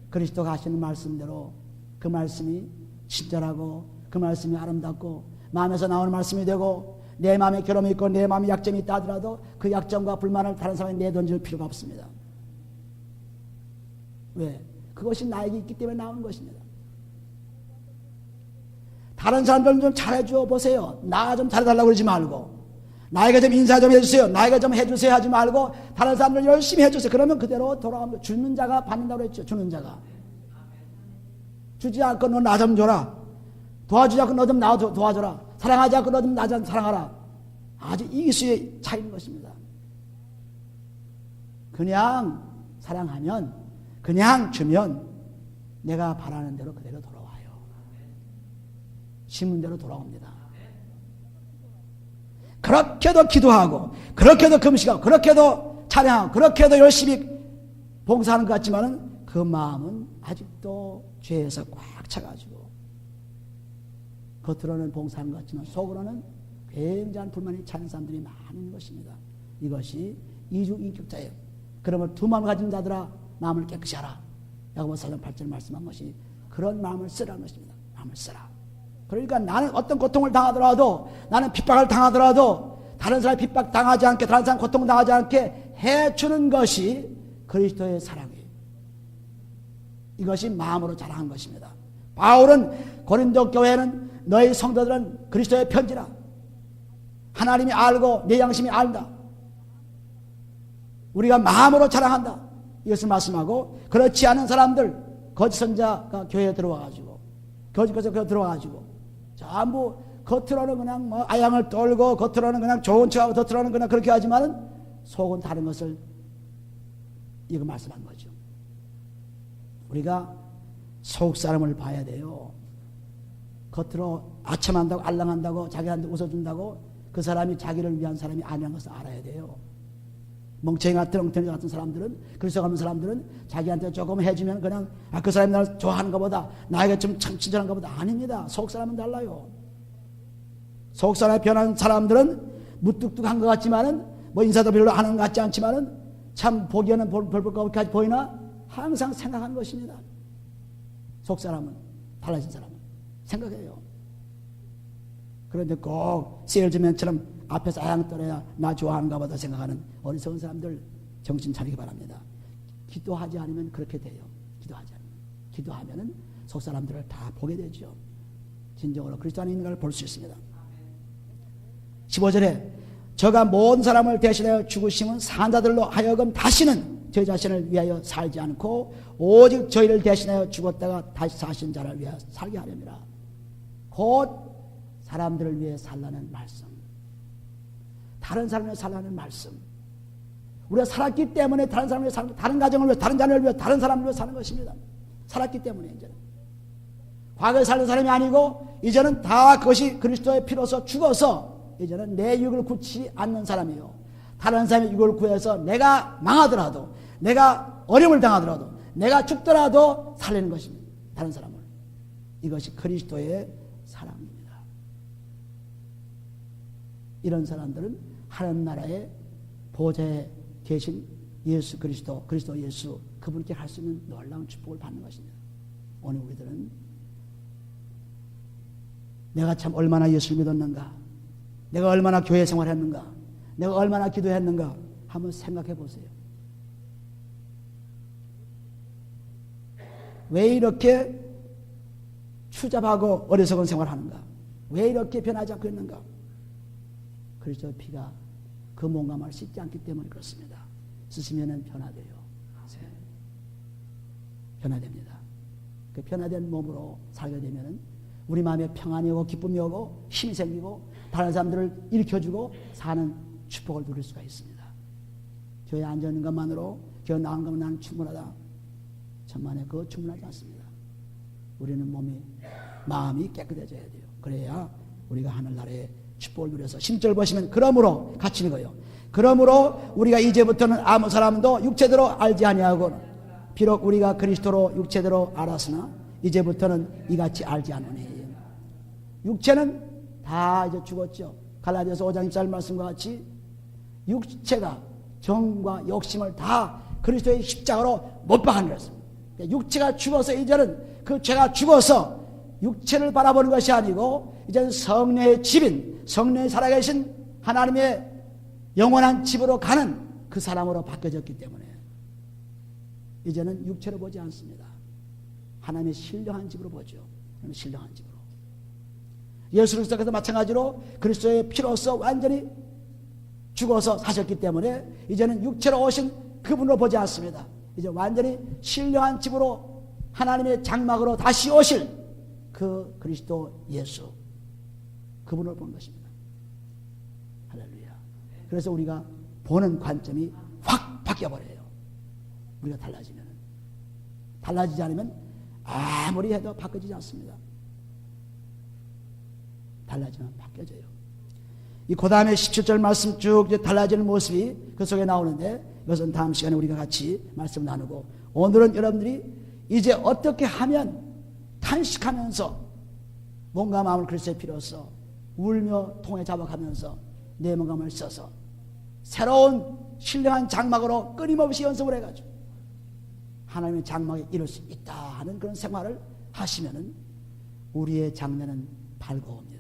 Speaker 1: 그리스도가 하시는 말씀대로 그 말씀이 친절하고 그 말씀이 아름답고 마음에서 나오는 말씀이 되고 내 마음에 결함이 있고 내 마음에 약점이 있다 하더라도 그 약점과 불만을 다른 사람에게 내던질 필요가 없습니다. 왜? 그것이 나에게 있기 때문에 나오는 것입니다. 다른 사람들 좀 잘해줘 보세요. 나 좀 잘해달라고 그러지 말고 나에게 좀 인사 좀 해주세요. 나에게 좀 해주세요 하지 말고 다른 사람들 열심히 해주세요. 그러면 그대로 돌아가면 주는 자가 받는다고 그랬죠. 주는 자가. 주지 않고 너 나 좀 줘라. 도와주지 않고 너 좀 나 도와줘라. 사랑하지 않고 너 좀 나 좀 사랑하라. 아주 이기수의 차이인 것입니다. 그냥 사랑하면 그냥 주면 내가 바라는 대로 그대로 돌아와요. 심은 대로 돌아옵니다. 그렇게도 기도하고 그렇게도 금식하고 그렇게도 찬양하고 그렇게도 열심히 봉사하는 것 같지만은 그 마음은 아직도 죄에서 꽉 차가지고 겉으로는 봉사하는 것 같지만 속으로는 굉장한 불만이 차는 사람들이 많은 것입니다. 이것이 이중인격자예요. 그러면 두 마음을 가진 자들아 마음을 깨끗이 하라. 야고보서 4장 8절 말씀한 것이 그런 마음을 쓰라는 것입니다. 마음을 쓰라. 그러니까 나는 어떤 고통을 당하더라도 나는 핍박을 당하더라도 다른 사람이 핍박 당하지 않게 다른 사람 고통 당하지 않게 해주는 것이 그리스도의 사랑이에요. 이것이 마음으로 자랑한 것입니다. 바울은 고린도 교회는 너희 성도들은 그리스도의 편지라. 하나님이 알고 내 양심이 알다. 우리가 마음으로 자랑한다. 이것을 말씀하고 그렇지 않은 사람들 거짓 선자가 교회에 들어와가지고 거짓 교회에 들어와가지고 전부 겉으로는 그냥 뭐 아양을 떨고 겉으로는 그냥 좋은 척하고 겉으로는 그냥 그렇게 하지만은 속은 다른 것을 이거 말씀한 거죠. 우리가 속 사람을 봐야 돼요. 겉으로 아첨한다고 알랑한다고 자기한테 웃어준다고 그 사람이 자기를 위한 사람이 아니라는 것을 알아야 돼요. 멍청이 같은 엉터리 같은 사람들은 그리스도 가는 사람들은 자기한테 조금 해주면 그냥 그 사람이 나를 좋아하는 것보다 나에게 좀 참 친절한 것보다 아닙니다. 속 사람은 달라요. 속 사람에 변한 사람들은 무뚝뚝한 것 같지만은 뭐 인사도 별로 하는 것 같지 않지만은 참 보기에는 볼볼까지 보이나 항상 생각하는 것입니다. 속 사람은 달라진 사람은 생각해요. 그런데 꼭 세일즈맨처럼 앞에서 아양 떨어야 나 좋아하는가 보다 생각하는 어리석은 사람들 정신 차리기 바랍니다. 기도하지 않으면 그렇게 돼요. 기도하지 않으면. 기도하면은 속 사람들을 다 보게 되죠. 진정으로 그리스도 안에 있는 걸 볼 수 있습니다. 15절에 저가 모든 사람을 대신하여 죽으심은 산자들로 하여금 다시는 저 자신을 위하여 살지 않고 오직 저희를 대신하여 죽었다가 다시 사신 자를 위하여 살게 하렵니다. 곧 사람들을 위해 살라는 말씀. 다른 사람을 위해 살라는 말씀. 우리가 살았기 때문에 다른 사람을 위해 사는, 다른 가정을 위해, 다른 자녀를 위해, 다른 사람을 위해 사는 것입니다. 살았기 때문에 이제는. 과거에 살던 사람이 아니고 이제는 다 그것이 그리스도의 피로서 죽어서 이제는 내 육을 굳지 않는 사람이요. 다른 사람의 육을 구해서 내가 망하더라도 내가 어려움을 당하더라도 내가 죽더라도 살리는 것입니다. 다른 사람을. 이것이 그리스도의 사랑입니다. 이런 사람들은 하나님 나라의 보좌에 계신 예수 그리스도 예수 그분께 할 수 있는 놀라운 축복을 받는 것입니다. 오늘 우리들은 내가 참 얼마나 예수를 믿었는가, 내가 얼마나 교회 생활했는가, 내가 얼마나 기도했는가 한번 생각해 보세요. 왜 이렇게 추잡하고 어리석은 생활하는가? 왜 이렇게 변하지 않고 있는가? 그리스도의 피가 그 몸과 마음을 씻지 않기 때문에 그렇습니다. 쓰시면은 변화돼요. 변화됩니다. 그 변화된 몸으로 살게 되면 우리 마음에 평안이 오고 기쁨이 오고 힘이 생기고 다른 사람들을 일으켜주고 사는 축복을 누릴 수가 있습니다. 교회에 앉아있는 것만으로 교회 나온 것만 나는 충분하다. 천만에 그거 충분하지 않습니다. 우리는 마음이 깨끗해져야 돼요. 그래야 우리가 하늘나라의 축복을 누려서 10절 보시면 그러므로 같이 읽어요. 그러므로 우리가 이제부터는 아무 사람도 육체대로 알지 아니하고 비록 우리가 그리스도로 육체대로 알았으나 이제부터는 이같이 알지 않으니. 육체는 다 이제 죽었죠. 갈라디아서 5장 1절 말씀과 같이 육체가 정과 욕심을 다 그리스도의 십자가로 못 박은 것입니다. 육체가 죽어서 이제는 그 죄가 죽어서 육체를 바라보는 것이 아니고 이제는 성령의 집인 성령이 살아계신 하나님의 영원한 집으로 가는 그 사람으로 바뀌어졌기 때문에 이제는 육체로 보지 않습니다. 하나님의 신령한 집으로 보죠. 신령한 집으로. 예수 그리스도께서 마찬가지로 그리스도의 피로써 완전히 죽어서 사셨기 때문에 이제는 육체로 오신 그분으로 보지 않습니다. 이제 완전히 신령한 집으로 하나님의 장막으로 다시 오실 그 그리스도 예수 그분을 보는 것입니다. 할렐루야. 그래서 우리가 보는 관점이 확 바뀌어버려요. 우리가 달라지지 않으면 아무리 해도 바뀌어지지 않습니다. 달라지면 바뀌어져요. 그 다음에 17절 말씀 쭉 달라지는 모습이 그 속에 나오는데 이것은 다음 시간에 우리가 같이 말씀 나누고 오늘은 여러분들이 이제 어떻게 하면 탄식하면서 몸과 마음을 그리스도의 피로써 울며 통에 자박하면서 내 몸과 마음을 써서 새로운 신령한 장막으로 끊임없이 연습을 해가지고 하나님의 장막에 이룰 수 있다 하는 그런 생활을 하시면은 우리의 장래는 밝아옵니다.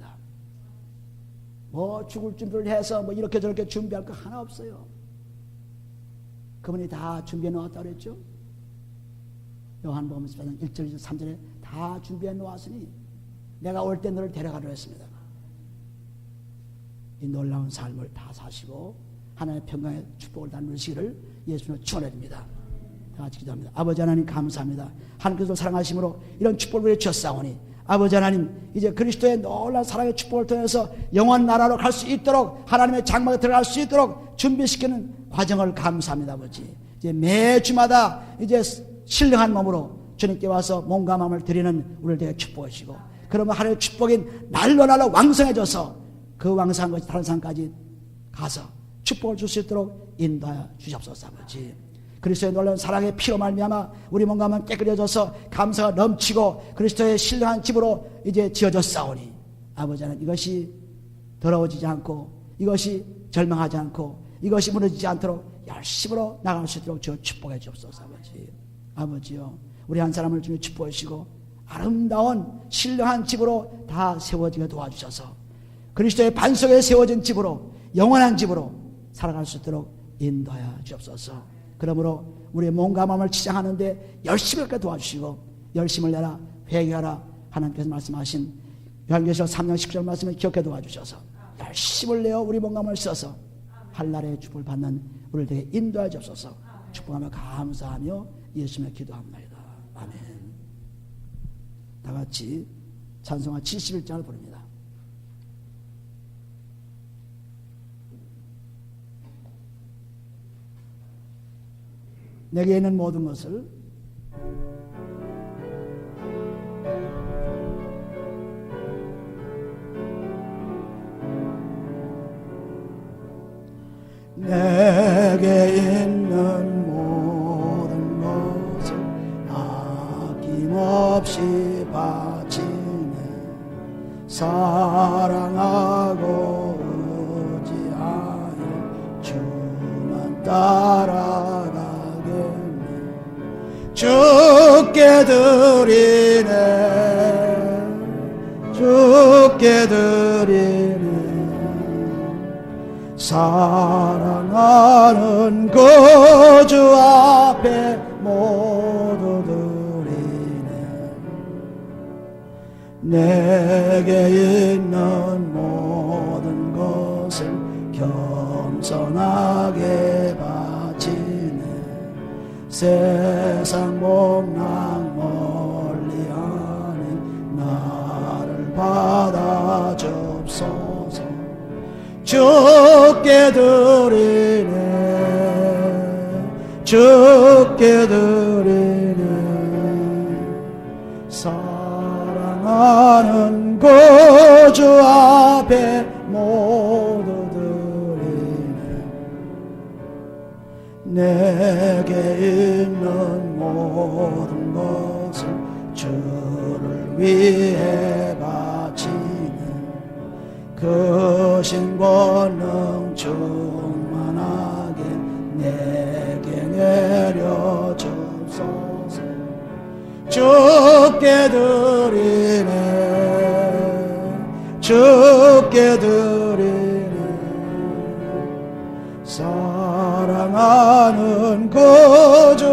Speaker 1: 죽을 준비를 해서 이렇게 저렇게 준비할 거 하나 없어요. 그분이 다 준비해 놓았다고 그랬죠. 요한복음 1절 3절에 다 준비해 놓았으니 내가 올 때 너를 데려가려 했습니다. 이 놀라운 삶을 다 사시고 하나님의 평강의 축복을 다 누리시기를 예수님을 축원해드립니다. 다 같이 기도합니다. 아버지 하나님 감사합니다. 하나님께서 사랑하심으로 이런 축복을 우리에 주셨사오니 아버지 하나님 이제 그리스도의 놀라운 사랑의 축복을 통해서 영원 나라로 갈 수 있도록 하나님의 장막에 들어갈 수 있도록 준비시키는 과정을 감사합니다. 아버지 이제 매주마다 이제 신령한 몸으로 주님께 와서 몸과 마음을 드리는 우리를 되게 축복하시고 그러면 하나님의 축복이 날로 왕성해져서 그 왕성한 것이 다른 사람까지 가서 축복을 줄 수 있도록 인도하여 주시옵소서. 아버지 그리스도의 놀라운 사랑의 피로 말미암아 우리 몸과 마음은 깨끗해져서 감사가 넘치고 그리스도의 신령한 집으로 이제 지어졌사오니 아버지 하나님 이것이 더러워지지 않고 이것이 절망하지 않고 이것이 무너지지 않도록 열심으로 나갈 수 있도록 저 축복해 주옵소서. 아버지요 우리 한 사람을 주님 축복하시고 아름다운 신령한 집으로 다 세워지게 도와주셔서 그리스도의 반석에 세워진 집으로 영원한 집으로 살아갈 수 있도록 인도하여 주옵소서. 그러므로 우리의 몸과 마음을 치장하는데 열심히 하게 도와주시고 열심을 내라 회개하라 하나님께서 말씀하신 요한계시록 3장 10절 말씀을 기억해 도와주셔서 열심을 내어 우리 몸과 마음을 써서 한날의 축복을 받는 우리를 되게 인도하여 주옵소서. 축복하며 감사하며 예수님의 기도합니다. 아멘. 다 같이 찬송가 71장을 부릅니다. 내게 있는 모든 것을 내게 있는 모든 것을 아낌없이 바치네 사랑하고 의지하여 주만 따라가겠네 주께 드리네 사랑하는 그 주 앞에 모두 드리네 내게 있는 모든 것을 겸손하게 바치네 세상 복락 멀리하니 나를 받아 주옵소서. 주께 드리네 주께 드리네 사랑하는 구주 앞에 모두 드리네. 내게 있는 모든 것을 주를 위해 바치는 그 신권능 충만하게 내게 내려주소서. 주께 드리네 주께 드리네 사랑하는 구주